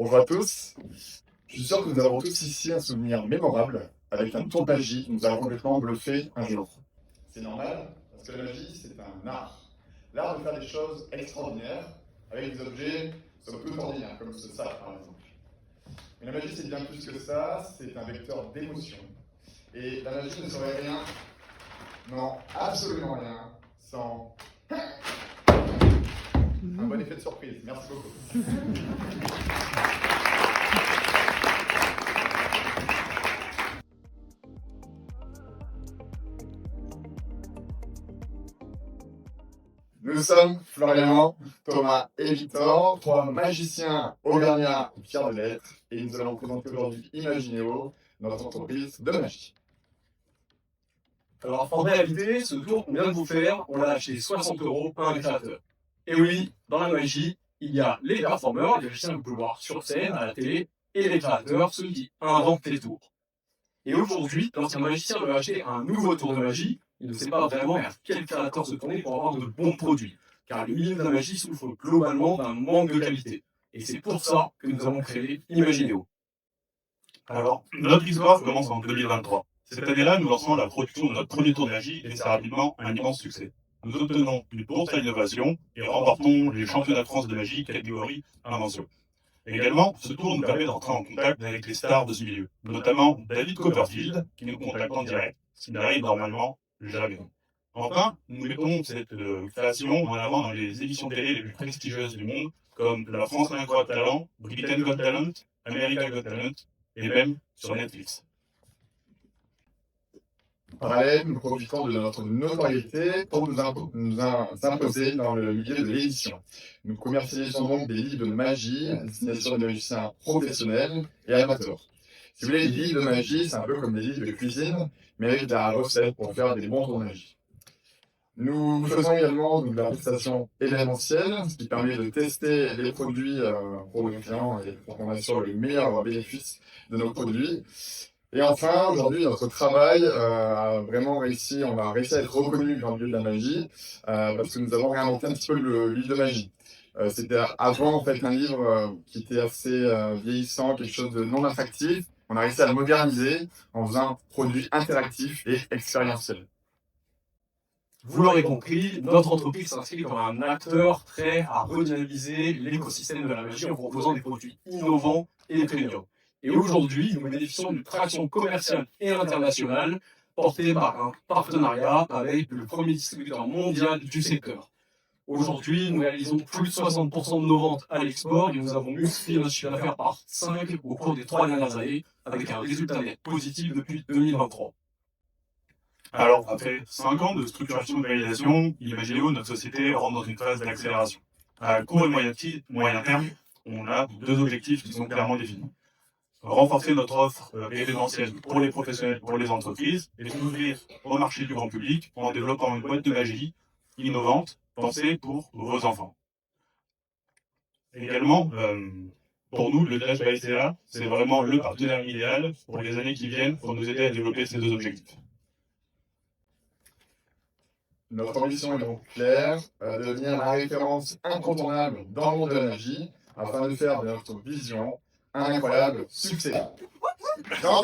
Bonjour à tous. Je suis sûr que nous avons tous ici un souvenir mémorable avec un tour de magie qui nous a complètement bluffé un jour. C'est normal, parce que la magie, c'est un art. L'art de faire des choses extraordinaires avec des objets somme toute ordinaires, comme ce sac par exemple. Mais la magie, c'est bien plus que ça, c'est un vecteur d'émotion. Et la magie ne serait rien, non, absolument rien, sans un bon effet de surprise. Merci beaucoup. Nous sommes Florian, Thomas et Victor, trois magiciens auvergnats fiers de l'être, et nous allons vous présenter aujourd'hui Imagineo, notre entreprise de magie. Alors, en réalité, ce tour qu'on vient de vous faire, on l'a acheté 60 € à un créateur. Et oui, dans la magie, il y a les performeurs, les magiciens que vous pouvez voir sur scène, à la télé, et les créateurs, ceux qui inventent les tours. Et aujourd'hui, lorsqu'un magicien veut acheter un nouveau tour de magie, il ne sait pas vraiment vers quel créateur se tourner pour avoir de bons produits. Car le milieu de la magie souffre globalement d'un manque de qualité. Et c'est pour ça que nous avons créé Imagineo. Alors, notre histoire commence en 2023. Cette année-là, nous lançons la production de notre premier tour de magie et c'est rapidement un immense succès. Nous obtenons une bourse à l'innovation et remportons les championnats de France de magie catégorie invention. Également, ce tour nous permet d'entrer en contact avec les stars de ce milieu, notamment David Copperfield, qui nous contacte en direct, ce qui n'arrive normalement jamais. Enfin, nous mettons cette création en avant dans les émissions télé les plus prestigieuses du monde, comme La France a un Got Talent, Britain Got Talent, America Got Talent, et même sur Netflix. En parallèle, nous profitons de notre notoriété pour nous imposer dans le milieu de l'édition. Nous commercialisons donc des livres de magie à destination des magiciens professionnels et amateurs. Si vous voulez, les livres de magie, c'est un peu comme des livres de cuisine, mais avec de la recette pour faire des bons tours de magie. Nous faisons également de la prestation événementielle, ce qui permet de tester les produits pour nos clients et pour qu'on assure le meilleur bénéfice de nos produits. Et enfin, aujourd'hui, notre travail a vraiment réussi, on a réussi à être reconnu dans le milieu de la magie, parce que nous avons réinventé un petit peu le livre de magie. C'était avant en fait un livre qui était assez vieillissant, quelque chose de non attractif. On a réussi à le moderniser en faisant un produit interactif et expérientiel. Vous l'aurez compris, notre entreprise s'inscrit comme un acteur prêt à redynamiser l'écosystème de la magie en proposant des produits innovants et premium. Et aujourd'hui, nous bénéficions d'une traction commerciale et internationale portée par un partenariat avec le premier distributeur mondial du secteur. Aujourd'hui, nous réalisons plus de 60% de nos ventes à l'export et nous avons multiplié notre chiffre d'affaires par 5 au cours des 3 dernières années, avec un résultat net positif depuis 2023. Alors, après 5 ans de structuration et de réalisation, Imagineo, notre société, rentre dans une phase d'accélération. À court et moyen terme, on a 2 objectifs qui sont clairement définis. Renforcer notre offre événementielle pour les professionnels, pour les entreprises, et s'ouvrir au marché du grand public en développant une boîte de magie innovante, pensée pour vos enfants. Également, pour nous, le Village by CA, c'est vraiment le partenaire idéal pour les années qui viennent pour nous aider à développer ces 2 objectifs. Notre ambition est donc claire, devenir la référence incontournable dans le monde de la magie, afin de faire de notre vision un incroyable succès. Non,